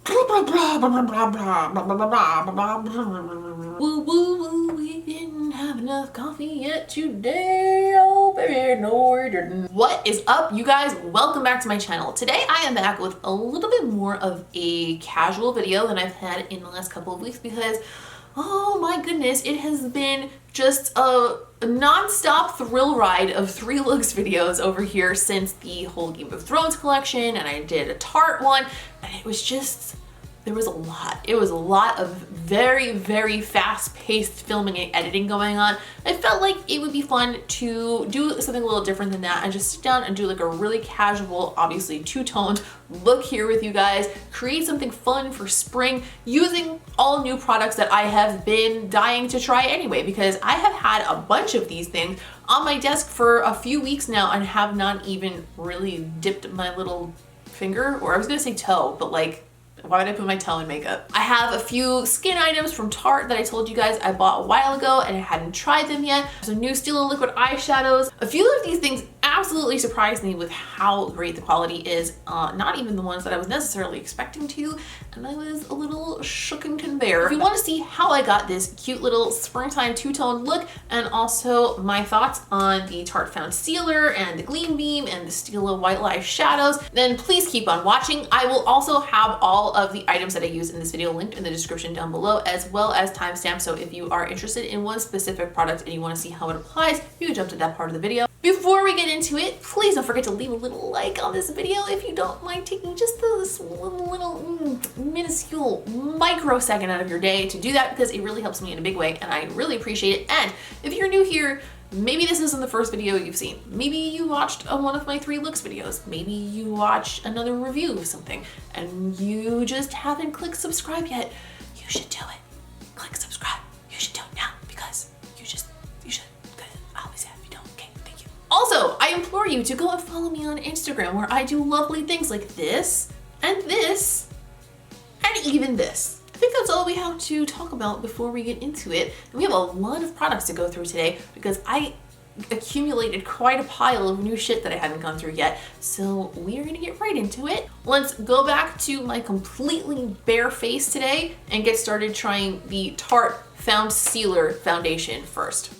Woo woo woo, we didn't have enough coffee yet today. Oh baby, no we didn't. What is up, you guys? Welcome back to my channel. Today I am back with a little bit more of a casual video than I've had in the last couple of weeks because, oh my goodness, it has been just a non-stop thrill ride of 3 looks videos over here since the whole Game of Thrones collection, and I did a Tarte one, and it was just, there was a lot. It was a lot of very, very fast-paced filming and editing going on. I felt like it would be fun to do something a little different than that and just sit down and do like a really casual, obviously two-toned look here with you guys, create something fun for spring using all new products that I have been dying to try anyway, because I have had a bunch of these things on my desk for a few weeks now and have not even really dipped my little finger, or I was gonna say toe, but like, why would I put my toe in makeup? I have a few skin items from Tarte that I told you guys I bought a while ago and I hadn't tried them yet. Some new Stila liquid eyeshadows. A few of these things absolutely surprised me with how great the quality is. Not even the ones that I was necessarily expecting to, and I was a little shookington there. If you want to see how I got this cute little springtime two-tone look, and also my thoughts on the Tarte Foundcealer and the Gleam Beam and the Stila White Light shadows, then please keep on watching. I will also have all of the items that I use in this video linked in the description down below, as well as timestamps. So if you are interested in one specific product and you want to see how it applies, you can jump to that part of the video. Before we get into it, please don't forget to leave a little like on this video if you don't mind taking just this little minuscule microsecond out of your day to do that, because it really helps me in a big way and I really appreciate it. And if you're new here, maybe this isn't the first video you've seen. Maybe you watched one of my 3 looks videos. Maybe you watched another review of something and you just haven't clicked subscribe yet. You should do it. Click subscribe. You should do it now because you should. I always have. You don't. Okay, thank you. Also, I implore you to go and follow me on Instagram, where I do lovely things like this and this and even this. I think that's all we have to talk about before we get into it. And we have a lot of products to go through today because I accumulated quite a pile of new shit that I hadn't gone through yet. So we are gonna get right into it. Let's go back to my completely bare face today and get started trying the Tarte Foundcealer foundation first.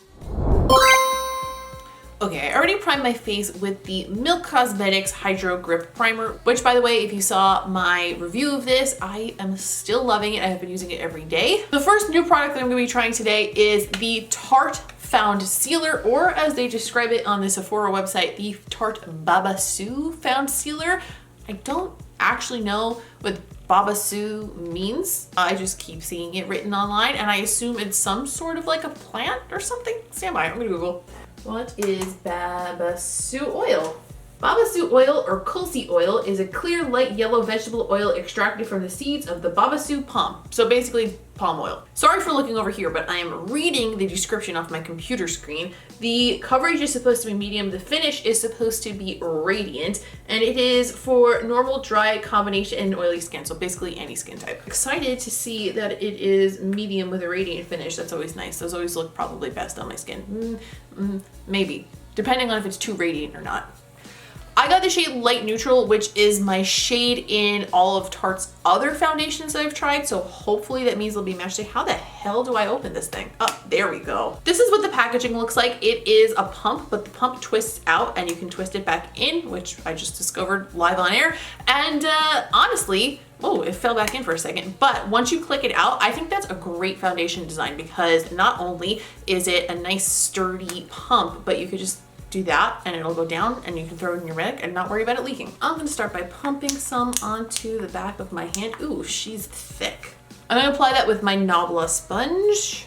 Okay, I already primed my face with the Milk Cosmetics Hydro Grip Primer, which, by the way, if you saw my review of this, I am still loving it. I have been using it every day. The first new product that I'm going to be trying today is the Tarte Foundcealer, or as they describe it on the Sephora website, the Tarte Babassu Foundcealer. I don't actually know what Babassu means. I just keep seeing it written online, and I assume it's some sort of like a plant or something. Stand by, I'm going to Google. What is Babassu oil? Babassu oil, or Kulsi oil, is a clear light yellow vegetable oil extracted from the seeds of the Babassu palm. So basically palm oil. Sorry for looking over here, but I am reading the description off my computer screen. The coverage is supposed to be medium, the finish is supposed to be radiant, and it is for normal, dry, combination, and oily skin. So basically any skin type. Excited to see that it is medium with a radiant finish. That's always nice. Those always look probably best on my skin. Maybe, depending on if it's too radiant or not. I got the shade Light Neutral, which is my shade in all of Tarte's other foundations that I've tried, so hopefully that means they'll be matched. How the hell do I open this thing? Oh, there we go. This is what the packaging looks like. It is a pump, but the pump twists out and you can twist it back in, which I just discovered live on air. And honestly, oh, it fell back in for a second. But once you click it out, I think that's a great foundation design, because not only is it a nice sturdy pump, but you could just do that and it'll go down and you can throw it in your bag and not worry about it leaking. I'm gonna start by pumping some onto the back of my hand. Ooh, she's thick. I'm gonna apply that with my Nabla sponge.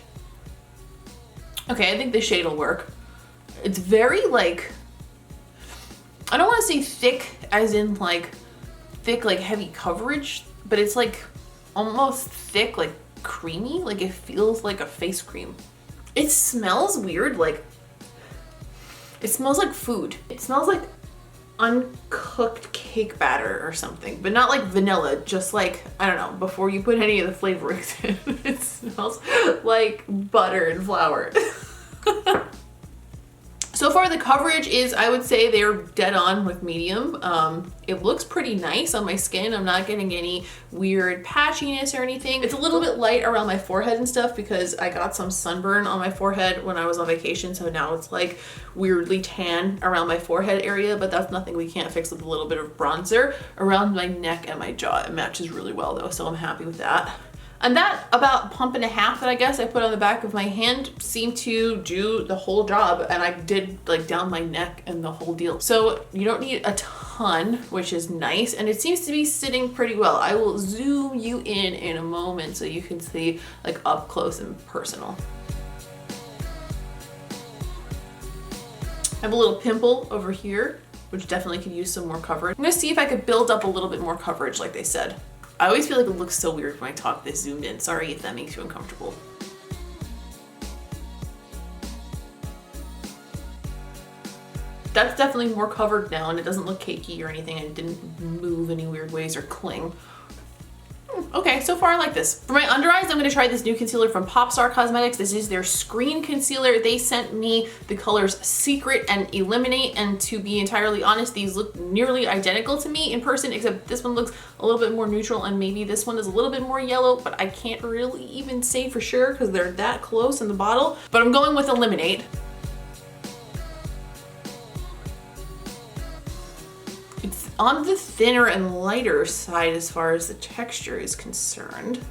Okay, I think the shade will work. It's very like, I don't wanna say thick as in like thick, like heavy coverage, but it's like almost thick, like creamy. Like it feels like a face cream. It smells weird, like it smells like food. It smells like uncooked cake batter or something, but not like vanilla, just like, I don't know, before you put any of the flavorings in. It smells like butter and flour. So far the coverage is, I would say they're dead on with medium. It looks pretty nice on my skin. I'm not getting any weird patchiness or anything. It's a little bit light around my forehead and stuff because I got some sunburn on my forehead when I was on vacation. So now it's like weirdly tan around my forehead area, but that's nothing we can't fix with a little bit of bronzer around my neck and my jaw. It matches really well though, so I'm happy with that. And that about pump and a half that I guess I put on the back of my hand seemed to do the whole job, and I did like down my neck and the whole deal. So you don't need a ton, which is nice, and it seems to be sitting pretty well. I will zoom you in a moment so you can see like up close and personal. I have a little pimple over here, which definitely could use some more coverage. I'm gonna see if I could build up a little bit more coverage like they said. I always feel like it looks so weird when I talk this zoomed in. Sorry if that makes you uncomfortable. That's definitely more covered now and it doesn't look cakey or anything, and it didn't move any weird ways or cling. Okay, so far I like this. For my under eyes, I'm gonna try this new concealer from Popstar Cosmetics. This is their screen concealer. They sent me the colors Secret and Eliminate, and to be entirely honest, these look nearly identical to me in person, except this one looks a little bit more neutral and maybe this one is a little bit more yellow, but I can't really even say for sure because they're that close in the bottle. But I'm going with Eliminate. It's on the thinner and lighter side as far as the texture is concerned.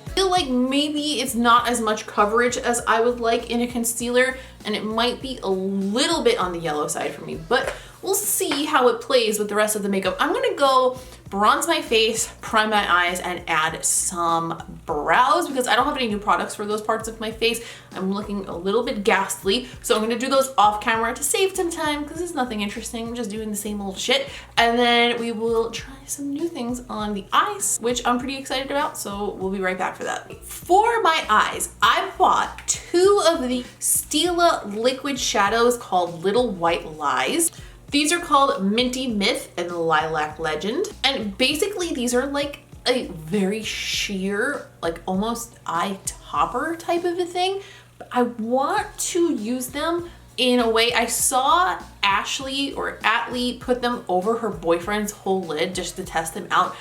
I feel like maybe it's not as much coverage as I would like in a concealer, and it might be a little bit on the yellow side for me, but we'll see how it plays with the rest of the makeup. I'm gonna go bronze my face, prime my eyes, and add some brows because I don't have any new products for those parts of my face. I'm looking a little bit ghastly, so I'm gonna do those off camera to save some time because it's nothing interesting. I'm just doing the same old shit. And then we will try some new things on the eyes, which I'm pretty excited about, so we'll be right back for that. For my eyes, I bought 2 of the Stila liquid shadows called Little White Lies. These are called Minty Myth and Lilac Legend. And basically these are like a very sheer, like almost eye topper type of a thing. But I want to use them in a way. I saw Ashley or Atlee put them over her boyfriend's whole lid just to test them out.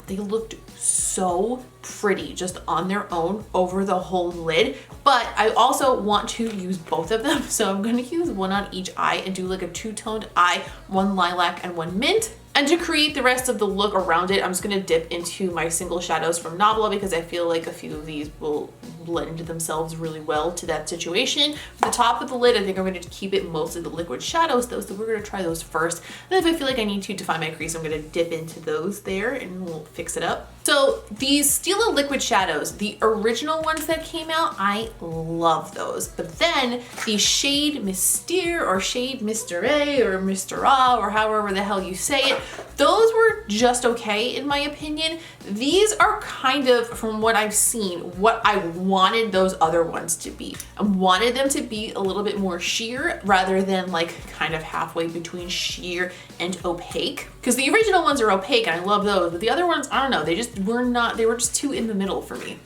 They looked so pretty just on their own over the whole lid, but I also want to use both of them. So I'm gonna use one on each eye and do like a 2-toned eye, 1 lilac and 1 mint. And to create the rest of the look around it, I'm just gonna dip into my single shadows from Nabla because I feel like a few of these will blend themselves really well to that situation. For the top of the lid, I think I'm gonna keep it mostly the liquid shadows though, so we're gonna try those first. And if I feel like I need to define my crease, I'm gonna dip into those there and we'll fix it up. So these Stila liquid shadows, the original ones that came out, I love those. But then the Shade Mystere or Shade Mystery or Mystera or however the hell you say it, those were just okay in my opinion. These are kind of, from what I've seen, what I wanted those other ones to be. I wanted them to be a little bit more sheer rather than like kind of halfway between sheer and opaque. Because the original ones are opaque and I love those, but the other ones, I don't know, they just were not, they were just too in the middle for me.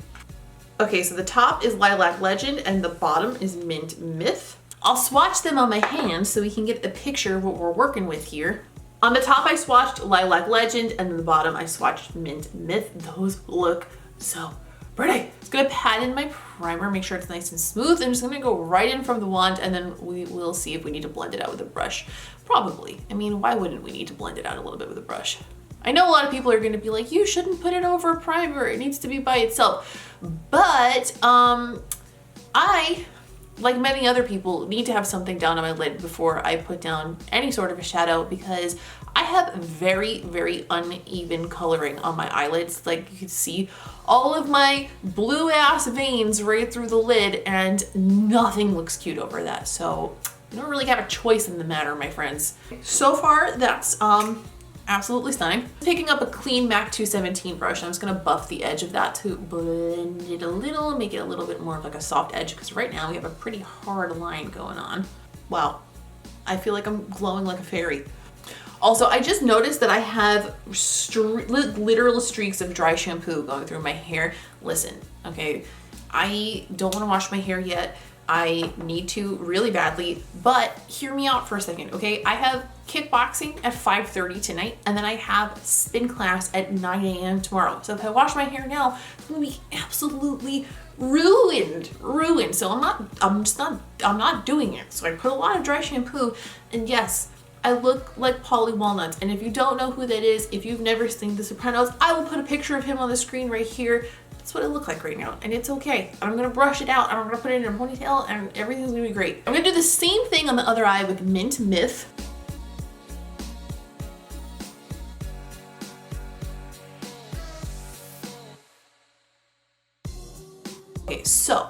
Okay, so the top is Lilac Legend and the bottom is Mint Myth. I'll swatch them on my hand so we can get a picture of what we're working with here. On the top I swatched Lilac Legend and on the bottom I swatched Mint Myth. Those look so pretty. Just gonna pat in my primer, make sure it's nice and smooth. I'm just gonna go right in from the wand and then we will see if we need to blend it out with a brush. Probably. I mean, why wouldn't we need to blend it out a little bit with a brush? I know a lot of people are gonna be like, you shouldn't put it over a primer. It needs to be by itself. But I, like many other people, need to have something down on my lid before I put down any sort of a shadow because I have very, very uneven coloring on my eyelids. Like you can see all of my blue ass veins right through the lid and nothing looks cute over that. So you don't really have a choice in the matter, my friends. So far, that's absolutely stunning. Picking up a clean MAC 217 brush, I'm just gonna buff the edge of that to blend it a little, make it a little bit more of like a soft edge because right now we have a pretty hard line going on. Wow, I feel like I'm glowing like a fairy. Also, I just noticed that I have literal streaks of dry shampoo going through my hair. Listen, okay, I don't want to wash my hair yet. I need to really badly, but hear me out for a second, okay? I have kickboxing at 5:30 tonight, and then I have spin class at 9 a.m. tomorrow. So if I wash my hair now, it's gonna be absolutely ruined. So I'm not doing it. So I put a lot of dry shampoo, and yes, I look like Polly Walnuts. And if you don't know who that is, if you've never seen The Sopranos, I will put a picture of him on the screen right here. That's what I look like right now, and it's okay. I'm gonna brush it out, and I'm gonna put it in a ponytail, and everything's gonna be great. I'm gonna do the same thing on the other eye with Mint Myth. Okay, so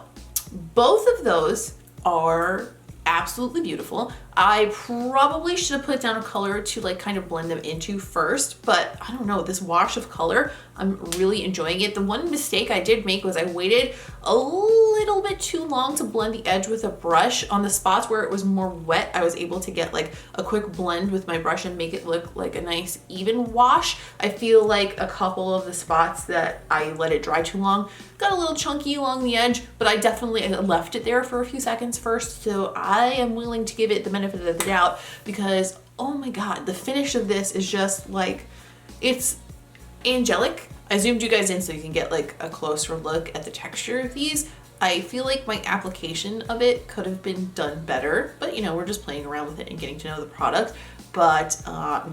both of those are absolutely beautiful. I probably should have put down a color to like kind of blend them into first, but I don't know, this wash of color, I'm really enjoying it. The one mistake I did make was I waited a little bit too long to blend the edge with a brush. On the spots where it was more wet, I was able to get like a quick blend with my brush and make it look like a nice even wash. I feel like a couple of the spots that I let it dry too long got a little chunky along the edge, but I definitely left it there for a few seconds first. So I am willing to give it the benefit of the doubt because, oh my God, the finish of this is just like, it's angelic. I zoomed you guys in so you can get like a closer look at the texture of these. I feel like my application of it could have been done better, but you know, we're just playing around with it and getting to know the product. But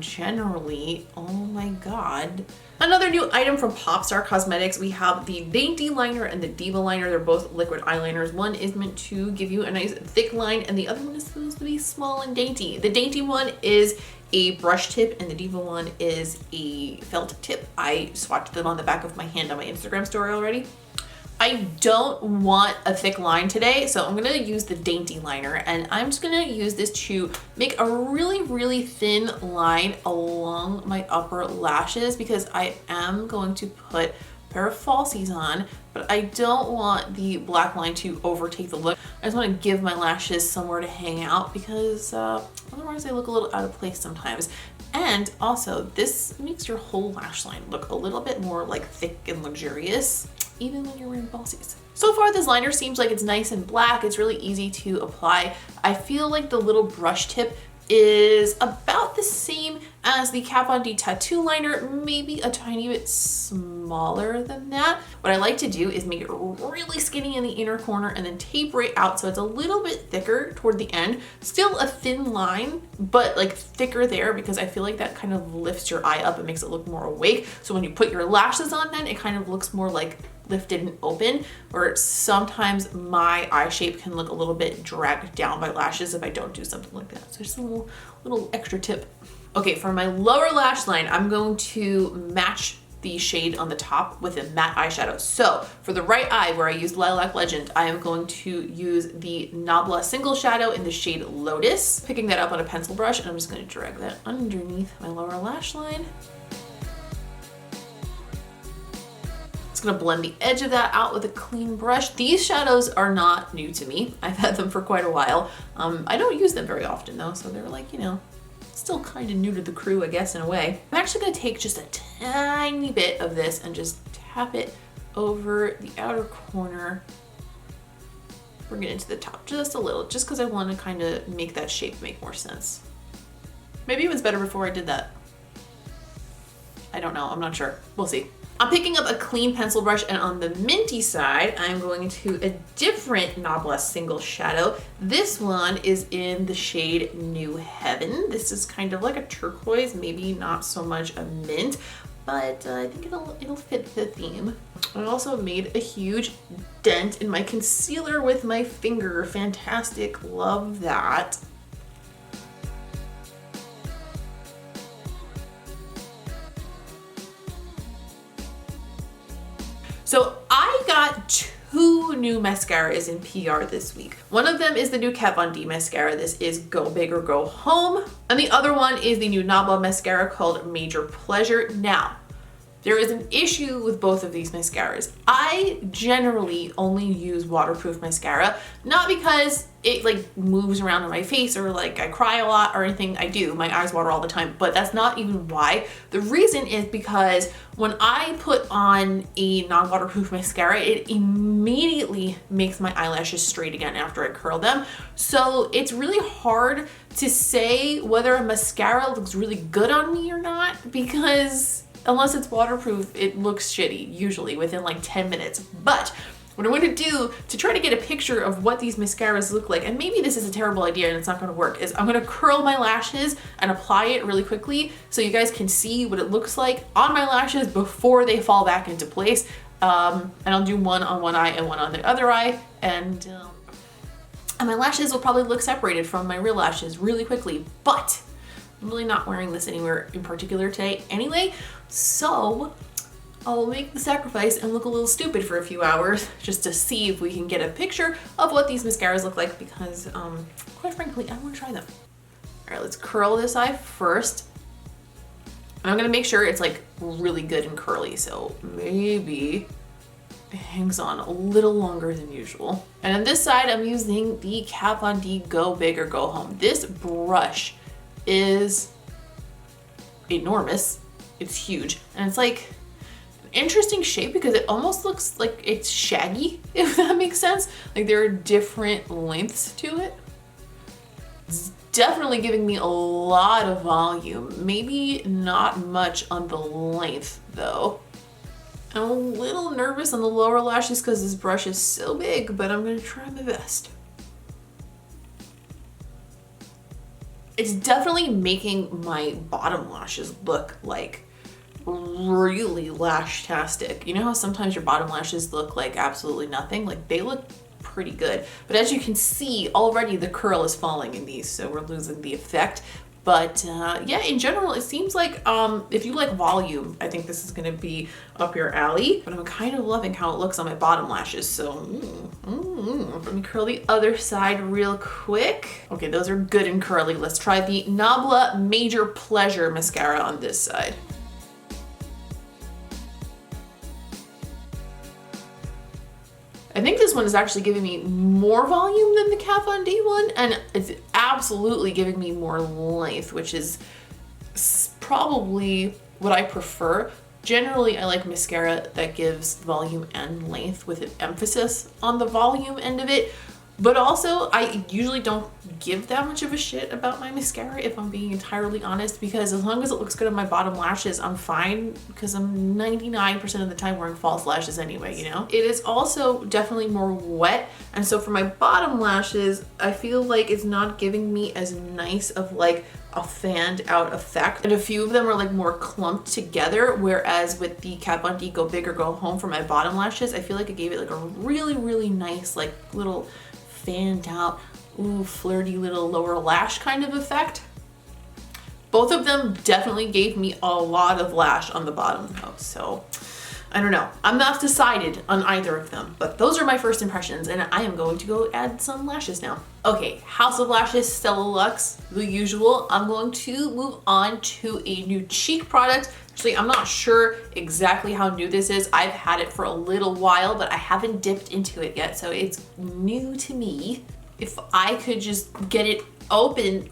generally, oh my God. Another new item from Popstar Cosmetics, we have the Dainty Liner and the Diva Liner. They're both liquid eyeliners. One is meant to give you a nice thick line, and the other one is supposed to be small and dainty. The dainty one is a brush tip, and the Diva one is a felt tip. I swatched them on the back of my hand on my Instagram story already. I don't want a thick line today, so I'm gonna use the Dainty Liner, and I'm just gonna use this to make a really, really thin line along my upper lashes because I am going to put a pair of falsies on, but I don't want the black line to overtake the look. I just wanna give my lashes somewhere to hang out because otherwise they look a little out of place sometimes. And also, this makes your whole lash line look a little bit more like thick and luxurious, even when you're wearing falsies. So far, this liner seems like it's nice and black. It's really easy to apply. I feel like the little brush tip is about the same as the Kat Von D tattoo liner, maybe a tiny bit smaller than that. What I like to do is make it really skinny in the inner corner and then taper it out so it's a little bit thicker toward the end. Still a thin line, but like thicker there because I feel like that kind of lifts your eye up and makes it look more awake. So when you put your lashes on then, it kind of looks more like lifted and open, or sometimes my eye shape can look a little bit dragged down by lashes if I don't do something like that. So just a little extra tip. Okay, for my lower lash line, I'm going to match the shade on the top with a matte eyeshadow. So for the right eye where I used Lilac Legend, I am going to use the Nabla Single Shadow in the shade Lotus, picking that up on a pencil brush, and I'm just gonna drag that underneath my lower lash line. Just gonna blend the edge of that out with a clean brush. These shadows are not new to me. I've had them for quite a while. I don't use them very often though, so they're like, you know, still kind of new to the crew, I guess, in a way. I'm actually gonna take just a tiny bit of this and just tap it over the outer corner. Bring it into the top just a little, just because I want to kind of make that shape make more sense. Maybe it was better before I did that. I don't know, I'm not sure. We'll see. I'm picking up a clean pencil brush, and on the minty side, I'm going to a different Nabla Single Shadow. This one is in the shade New Heaven. This is kind of like a turquoise, maybe not so much a mint, but I think it'll fit the theme. I also made a huge dent in my concealer with my finger. Fantastic, love that. So I got two new mascaras in PR this week. One of them is the new Kat Von D mascara. This is Go Big or Go Home. And the other one is the new Nabla mascara called Major Pleasure. Now, There is an issue with both of these mascaras. I generally only use waterproof mascara, not because it like moves around on my face or like I cry a lot or anything. I do, my eyes water all the time, but that's not even why. The reason is because when I put on a non-waterproof mascara, it immediately makes my eyelashes straight again after I curl them. So it's really hard to say whether a mascara looks really good on me or not, because unless it's waterproof, it looks shitty, usually within like 10 minutes. But what I'm going to do to try to get a picture of what these mascaras look like, and maybe this is a terrible idea and it's not going to work, is I'm going to curl my lashes and apply it really quickly so you guys can see what it looks like on my lashes before they fall back into place. And I'll do one on one eye and one on the other eye, and my lashes will probably look separated from my real lashes really quickly. But I'm really not wearing this anywhere in particular today anyway, so I'll make the sacrifice and look a little stupid for a few hours just to see if we can get a picture of what these mascaras look like, because quite frankly, I want to try them. All right, let's curl this eye first. And I'm gonna make sure it's like really good and curly, so maybe it hangs on a little longer than usual. And on this side, I'm using the Kat Von D Go Big or Go Home. This brush is enormous. It's huge, and it's like interesting shape because it almost looks like it's shaggy, if that makes sense. Like there are different lengths to it. It's definitely giving me a lot of volume, maybe not much on the length though. I'm a little nervous on the lower lashes because this brush is so big, but I'm gonna try my best. It's definitely making my bottom lashes look like really lash-tastic. You know how sometimes your bottom lashes look like absolutely nothing? Like they look pretty good. But as you can see, already the curl is falling in these, so we're losing the effect. But yeah, in general, it seems like if you like volume, I think this is gonna be up your alley. But I'm kind of loving how it looks on my bottom lashes. So let me curl the other side real quick. Okay, those are good and curly. Let's try the Nabla Major Pleasure Mascara on this side. I think this one is actually giving me more volume than the Kat Von D one, and it's absolutely giving me more length, which is probably what I prefer. Generally, I like mascara that gives volume and length with an emphasis on the volume end of it. But also, I usually don't give that much of a shit about my mascara, if I'm being entirely honest, because as long as it looks good on my bottom lashes, I'm fine, because I'm 99% of the time wearing false lashes anyway, you know? It is also definitely more wet, and so for my bottom lashes, I feel like it's not giving me as nice of like a fanned out effect. And a few of them are like more clumped together, whereas with the Kat Von D Go Big or Go Home for my bottom lashes, I feel like it gave it like a really, really nice like little fanned out, ooh, flirty little lower lash kind of effect. Both of them definitely gave me a lot of lash on the bottom though, so I don't know. I'm not decided on either of them, but those are my first impressions, and I am going to go add some lashes now. Okay, House of Lashes, Stella Luxe, the usual. I'm going to move on to a new cheek product. Actually, I'm not sure exactly how new this is. I've had it for a little while, but I haven't dipped into it yet, so it's new to me. If I could just get it open.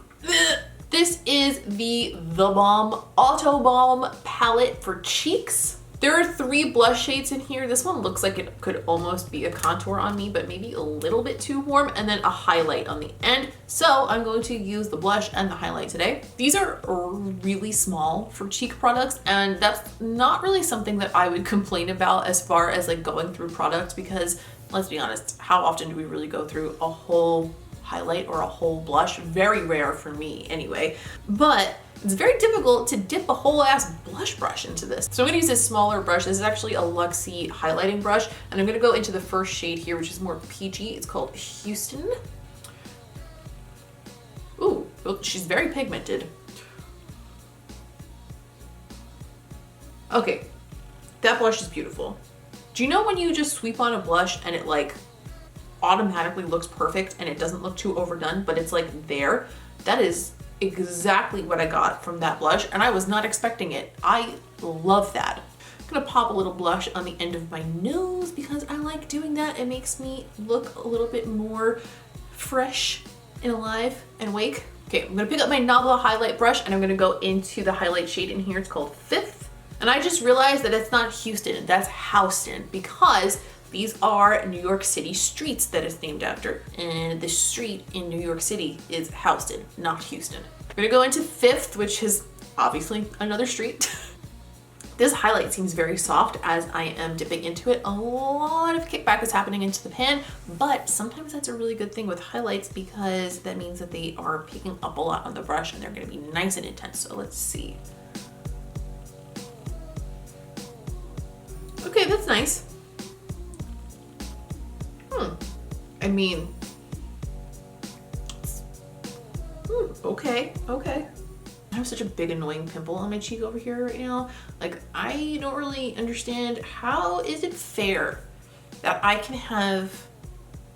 This is the Balm Autobalm palette for cheeks. There are 3 blush shades in here. This one looks like it could almost be a contour on me, but maybe a little bit too warm, and then a highlight on the end. So I'm going to use the blush and the highlight today. These are really small for cheek products, and that's not really something that I would complain about as far as like going through products, because let's be honest, how often do we really go through a whole highlight or a whole blush? Very rare for me anyway, but it's very difficult to dip a whole ass blush brush into this. So I'm gonna use this smaller brush. This is actually a Luxie highlighting brush, and I'm gonna go into the first shade here, which is more peachy. It's called Houston. Ooh, well, she's very pigmented. Okay, that blush is beautiful. Do you know when you just sweep on a blush and it like automatically looks perfect and it doesn't look too overdone, but it's like there? That is exactly what I got from that blush, and I was not expecting it. I love that. I'm gonna pop a little blush on the end of my nose because I like doing that. It makes me look a little bit more fresh and alive and awake. Okay, I'm gonna pick up my Nabla highlight brush and I'm gonna go into the highlight shade in here. It's called Fifth. And I just realized that it's not Houston, that's Houston, because these are New York City streets that it's named after. And the street in New York City is Houston, not Houston. We're gonna go into Fifth, which is obviously another street. This highlight seems very soft as I am dipping into it. A lot of kickback is happening into the pan, but sometimes that's a really good thing with highlights because that means that they are picking up a lot on the brush and they're gonna be nice and intense. So let's see. Okay, that's nice. I mean, okay. I have such a big annoying pimple on my cheek over here right now. Like, I don't really understand, how is it fair that I can have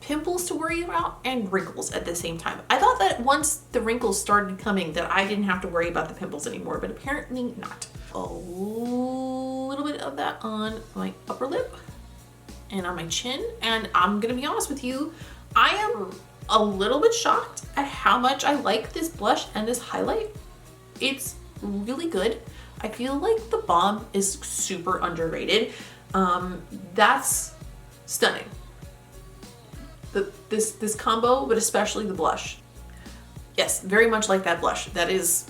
pimples to worry about and wrinkles at the same time? I thought that once the wrinkles started coming that I didn't have to worry about the pimples anymore, but apparently not. A little bit of that on my upper lip and on my chin. And I'm gonna be honest with you, I am a little bit shocked at how much I like this blush and this highlight. It's really good. I feel like the Balm is super underrated. That's stunning. This combo, but especially the blush. Yes, very much like that blush. That is,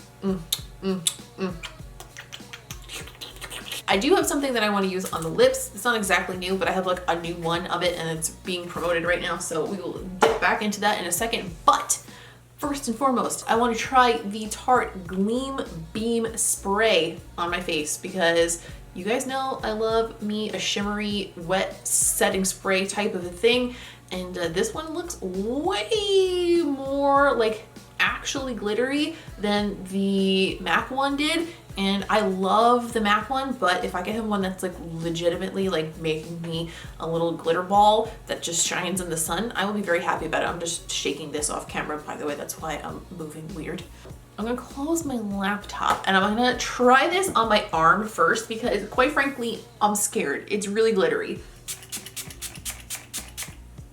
I do have something that I want to use on the lips. It's not exactly new, but I have like a new one of it and it's being promoted right now. So we will dip back into that in a second. But first and foremost, I want to try the Tarte Gleam Beam Spray on my face because you guys know I love me a shimmery wet setting spray type of a thing. And this one looks way more like actually glittery than the MAC one did. And I love the MAC one, but if I get him one that's like legitimately like making me a little glitter ball that just shines in the sun, I will be very happy about it. I'm just shaking this off camera, by the way. That's why I'm moving weird. I'm gonna close my laptop and I'm gonna try this on my arm first because quite frankly, I'm scared. It's really glittery.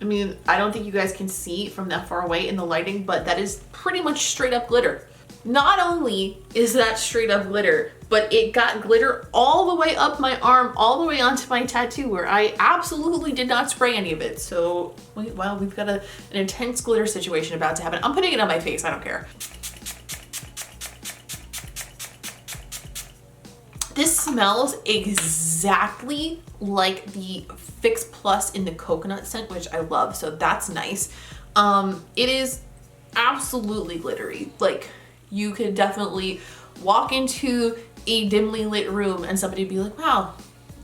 I mean, I don't think you guys can see from that far away in the lighting, but that is pretty much straight up glitter. Not only is that straight up glitter, but it got glitter all the way up my arm, all the way onto my tattoo where I absolutely did not spray any of it. So, well, we've got an intense glitter situation about to happen. I'm putting it on my face, I don't care. This smells exactly like the Fix Plus in the coconut scent, which I love, so that's nice. It is absolutely glittery. Like, you could definitely walk into a dimly lit room and somebody would be like, wow,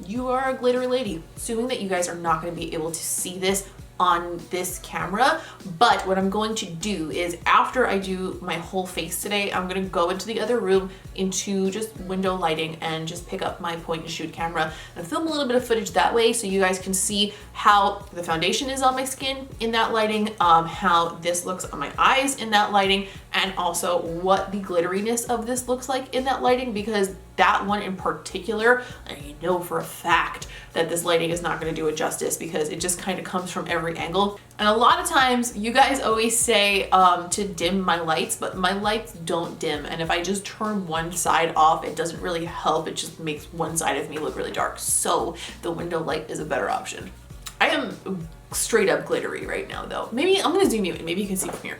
you are a glittery lady. Assuming that you guys are not going to be able to see this on this camera, but what I'm going to do is after I do my whole face today, I'm going to go into the other room into just window lighting and just pick up my point and shoot camera and film a little bit of footage that way so you guys can see how the foundation is on my skin in that lighting, how this looks on my eyes in that lighting, and also what the glitteriness of this looks like in that lighting, because that one in particular, I know for a fact that this lighting is not going to do it justice because it just kind of comes from every angle. And a lot of times you guys always say to dim my lights, but my lights don't dim. And if I just turn one side off, it doesn't really help. It just makes one side of me look really dark. So the window light is a better option. I am straight up glittery right now though. Maybe I'm going to zoom you in. Maybe you can see from here.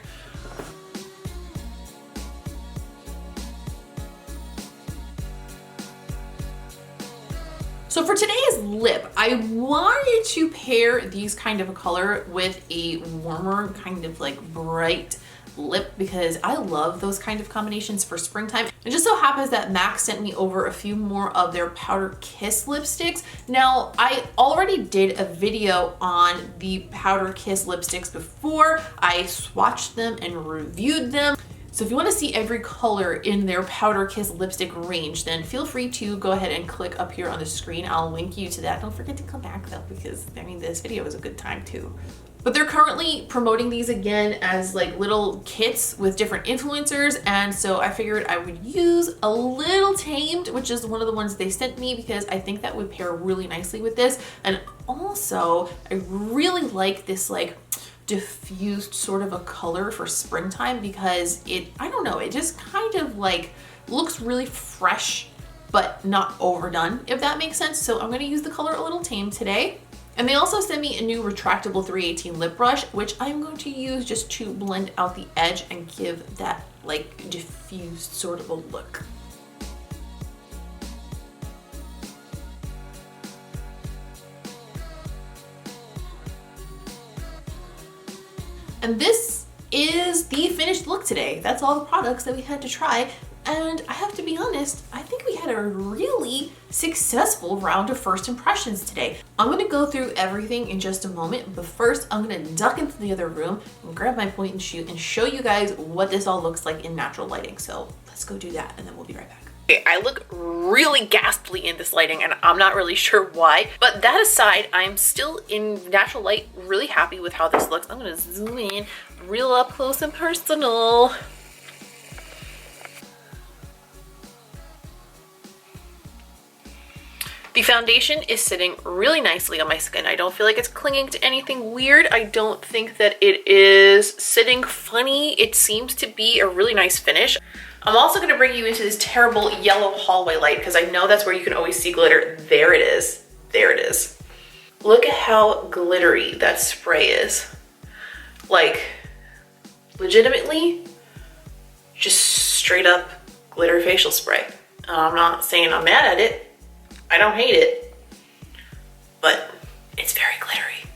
So for today's lip, I wanted to pair these kind of a color with a warmer kind of like bright lip because I love those kind of combinations for springtime. It just so happens that MAC sent me over a few more of their Powder Kiss lipsticks. Now, I already did a video on the Powder Kiss lipsticks before. I swatched them and reviewed them. So if you want to see every color in their Powder Kiss lipstick range, then feel free to go ahead and click up here on the screen. I'll link you to that. Don't forget to come back though, because I mean, this video is a good time to But they're currently promoting these again as like little kits with different influencers, and so I figured I would use a little Tamed, which is one of the ones they sent me, because I think that would pair really nicely with this. And also I really like this like diffused sort of a color for springtime, because I don't know, it just kind of like looks really fresh but not overdone, if that makes sense. So I'm going to use the color A Little Tamed today. And they also sent me a new retractable 318 lip brush, which I'm going to use just to blend out the edge and give that like diffused sort of a look. And this is the finished look today. That's all the products that we had to try. And I have to be honest, I think we had a really successful round of first impressions today. I'm gonna go through everything in just a moment, but first I'm gonna duck into the other room and grab my point and shoot and show you guys what this all looks like in natural lighting. So let's go do that and then we'll be right back. Okay, I look really ghastly in this lighting and I'm not really sure why, but that aside, I'm still in natural light really happy with how this looks. I'm gonna zoom in real up close and personal. The foundation is sitting really nicely on my skin. I don't feel like it's clinging to anything weird. I don't think that it is sitting funny. It seems to be a really nice finish. I'm also gonna bring you into this terrible yellow hallway light because I know that's where you can always see glitter. There it is. There it is. Look at how glittery that spray is. Like, legitimately, just straight up glitter facial spray. I'm not saying I'm mad at it. I don't hate it, but it's very glittery.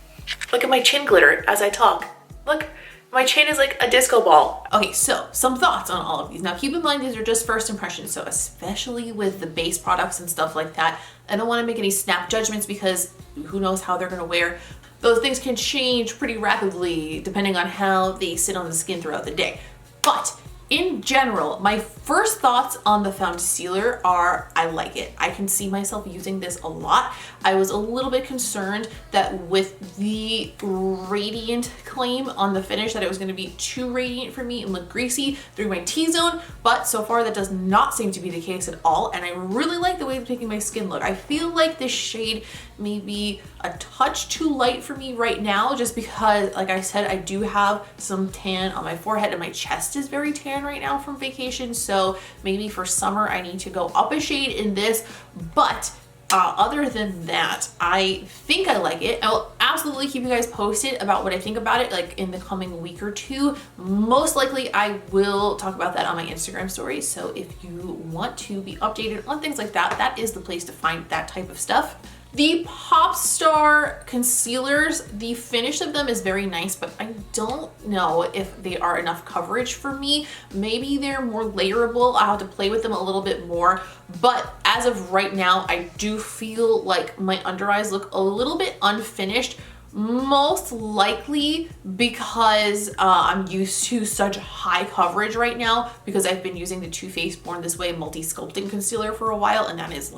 Look at my chin glitter as I talk. Look, my chin is like a disco ball. Okay, so some thoughts on all of these. Now keep in mind these are just first impressions, so especially with the base products and stuff like that, I don't want to make any snap judgments because who knows how they're gonna wear. Those things can change pretty rapidly depending on how they sit on the skin throughout the day. But in general, my first thoughts on the Foundcealer are I like it. I can see myself using this a lot. I was a little bit concerned that with the radiant claim on the finish that it was going to be too radiant for me and look greasy through my T-zone, but so far that does not seem to be the case at all, and I really like the way it's making my skin look. I feel like this shade may be a touch too light for me right now just because, like I said, I do have some tan on my forehead and my chest is very tan right now from vacation, so maybe for summer I need to go up a shade in this, but other than that, I think I like it. I will absolutely keep you guys posted about what I think about it like in the coming week or two. Most likely I will talk about that on my Instagram stories, so if you want to be updated on things like that, that is the place to find that type of stuff. The Popstar concealers, the finish of them is very nice, but I don't know if they are enough coverage for me. Maybe they're more layerable. I'll have to play with them a little bit more. But as of right now, I do feel like my under eyes look a little bit unfinished, most likely because I'm used to such high coverage right now because I've been using the Too Faced Born This Way Multi-Sculpting Concealer for a while, and that is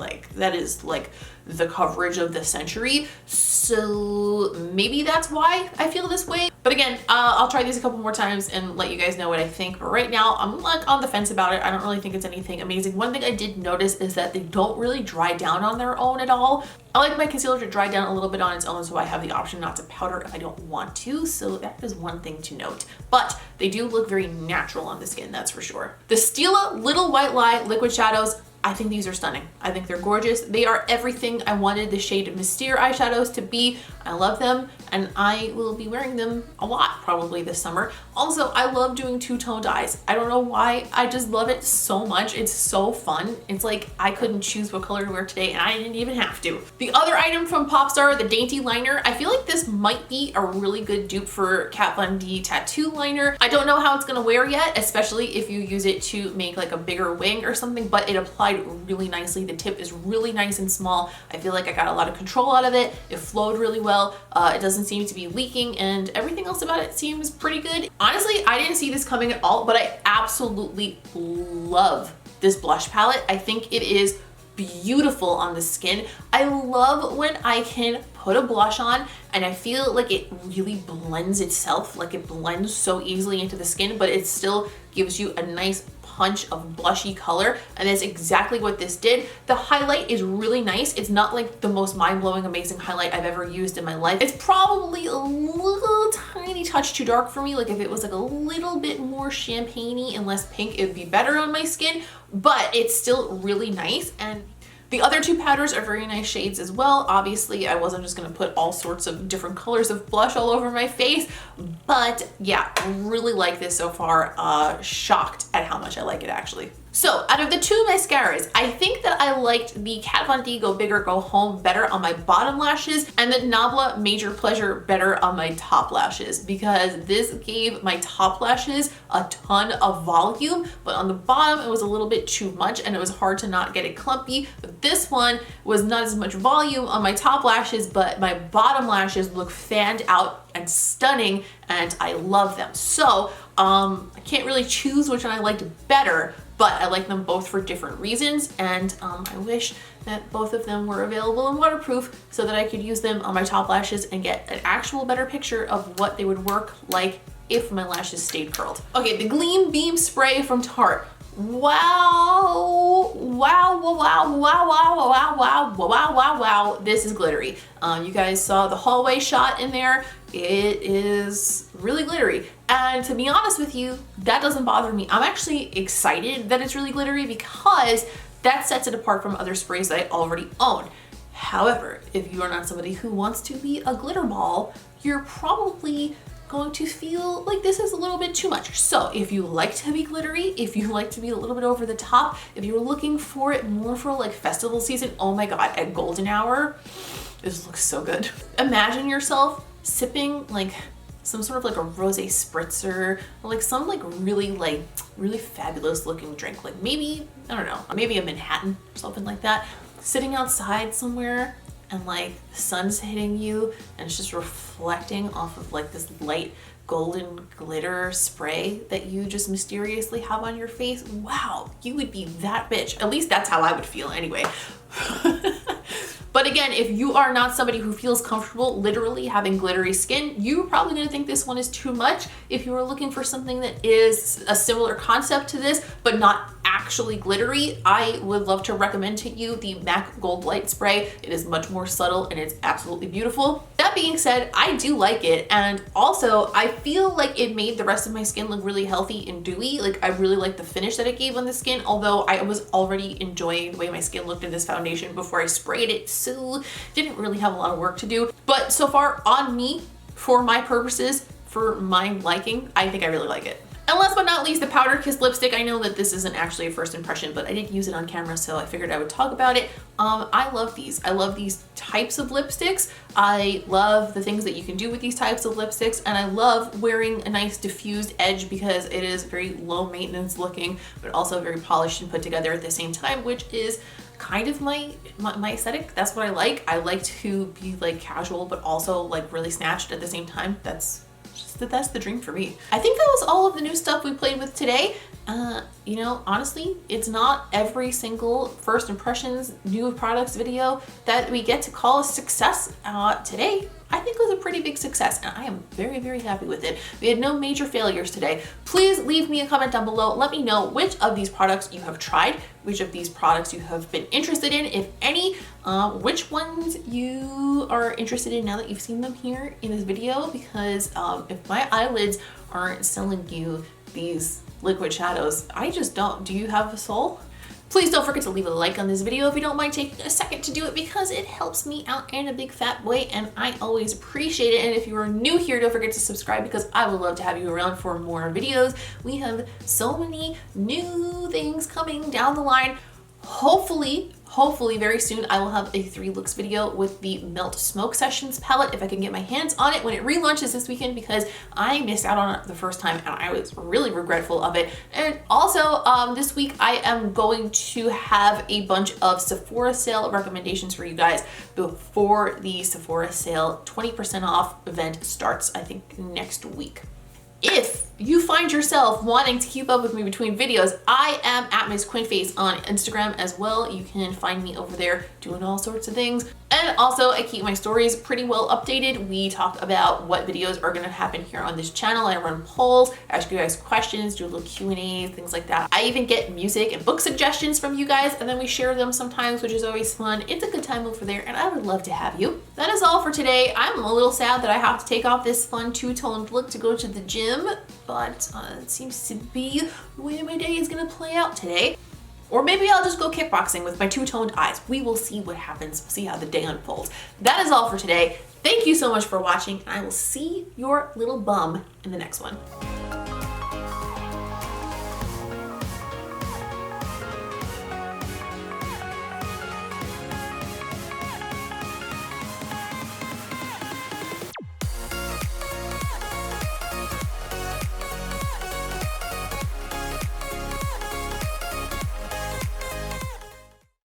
like the coverage of the century. So maybe that's why I feel this way. But again, I'll try these a couple more times and let you guys know what I think. But right now, I'm like on the fence about it. I don't really think it's anything amazing. One thing I did notice is that they don't really dry down on their own at all. I like my concealer to dry down a little bit on its own, so I have the option not to powder if I don't want to. So that is one thing to note. But they do look very natural on the skin, that's for sure. The Stila Little White Lie Liquid Shadows, I think these are stunning. I think they're gorgeous. They are everything I wanted the shade Mystere eyeshadows to be. I love them and I will be wearing them a lot probably this summer. Also, I love doing two-toned eyes. I don't know why, I just love it so much. It's so fun. It's like I couldn't choose what color to wear today and I didn't even have to. The other item from Popstar, the Dainty Liner, I feel like this might be a really good dupe for Kat Von D Tattoo Liner. I don't know how it's gonna wear yet, especially if you use it to make like a bigger wing or something, but it applied really nicely. The tip is really nice and small. I feel like I got a lot of control out of it. It flowed really well. It doesn't seem to be leaking and everything else about it seems pretty good. Honestly, I didn't see this coming at all, but I absolutely love this blush palette. I think it is beautiful on the skin. I love when I can put a blush on and I feel like it really blends itself, like it blends so easily into the skin, but it still gives you a nice punch of blushy color, and that's exactly what this did. The highlight is really nice. It's not like the most mind-blowing amazing highlight I've ever used in my life. It's probably a little tiny touch too dark for me. Like if it was like a little bit more champagne-y and less pink, it would be better on my skin, but it's still really nice. And the other two powders are very nice shades as well. Obviously, I wasn't just gonna put all sorts of different colors of blush all over my face, but yeah, really like this so far. Shocked at how much I like it actually. So out of the two mascaras, I think that I liked the Kat Von D Go Big or Go Home better on my bottom lashes and the Nabla Major Pleasure better on my top lashes, because this gave my top lashes a ton of volume, but on the bottom it was a little bit too much and it was hard to not get it clumpy. But this one was not as much volume on my top lashes, but my bottom lashes look fanned out and stunning, and I love them. So I can't really choose which one I liked better, but I like them both for different reasons, and I wish that both of them were available and waterproof so that I could use them on my top lashes and get an actual better picture of what they would work like if my lashes stayed curled. Okay, the Gleam Beam Spray from Tarte. Wow, wow, wow, wow, wow, wow, wow, wow, wow, wow, wow, this is glittery. You guys saw the hallway shot in there. It is really glittery. And to be honest with you, that doesn't bother me. I'm actually excited that it's really glittery because that sets it apart from other sprays that I already own. However, if you are not somebody who wants to be a glitter ball, you're probably going to feel like this is a little bit too much. So if you like to be glittery, if you like to be a little bit over the top, if you're looking for it more for like festival season, oh my God, at golden hour, this looks so good. Imagine yourself sipping like some sort of like a rosé spritzer, or like some like really fabulous looking drink. Like maybe, I don't know, maybe a Manhattan or something like that. Sitting outside somewhere and like the sun's hitting you and it's just reflecting off of like this light golden glitter spray that you just mysteriously have on your face. Wow, you would be that bitch. At least that's how I would feel anyway. But again, if you are not somebody who feels comfortable literally having glittery skin, you're probably gonna think this one is too much. If you are looking for something that is a similar concept to this, but not actually glittery, I would love to recommend to you the MAC Gold Light Spray. It is much more subtle and it's absolutely beautiful. That being said, I do like it, and also I feel like it made the rest of my skin look really healthy and dewy. Like I really like the finish that it gave on the skin, although I was already enjoying the way my skin looked in this foundation before I sprayed it, so didn't really have a lot of work to do. But so far on me, for my purposes, for my liking, I think I really like it. And last but not least, the Powder Kiss lipstick. I know that this isn't actually a first impression, but I didn't use it on camera, so I figured I would talk about it. I love these. I love these types of lipsticks. I love the things that you can do with these types of lipsticks, and I love wearing a nice diffused edge because it is very low maintenance looking, but also very polished and put together at the same time, which is kind of my aesthetic. That's what I like. I like to be like casual, but also like really snatched at the same time. That's the dream for me. I think that was all of the new stuff we played with today. You know, honestly, it's not every single first impressions new products video that we get to call a success. Today, I think it was a pretty big success, and I am very, very happy with it. We had no major failures today. Please leave me a comment down below. Let me know which of these products you have tried, which of these products you have been interested in, if any, which ones you are interested in now that you've seen them here in this video, because if my eyelids aren't selling you these liquid shadows, I just don't. Do you have a soul? Please don't forget to leave a like on this video if you don't mind taking a second to do it, because it helps me out in a big fat way and I always appreciate it. And if you are new here, don't forget to subscribe because I would love to have you around for more videos. We have so many new things coming down the line. Hopefully very soon I will have a 3 looks video with the Melt Smoke Sessions palette if I can get my hands on it when it relaunches this weekend, because I missed out on it the first time and I was really regretful of it. And also this week I am going to have a bunch of Sephora sale recommendations for you guys before the Sephora sale 20% off event starts, I think next week. If you find yourself wanting to keep up with me between videos, I am at Miss Quinface on Instagram as well. You can find me over there doing all sorts of things. And also I keep my stories pretty well updated. We talk about what videos are gonna happen here on this channel. I run polls, ask you guys questions, do a little Q&A, things like that. I even get music and book suggestions from you guys, and then we share them sometimes, which is always fun. It's a good time over there, and I would love to have you. That is all for today. I'm a little sad that I have to take off this fun two-toned look to go to the gym, but it seems to be the way my day is gonna play out today. Or maybe I'll just go kickboxing with my two-toned eyes. We will see what happens. We'll see how the day unfolds. That is all for today. Thank you so much for watching, and I will see your little bum in the next one.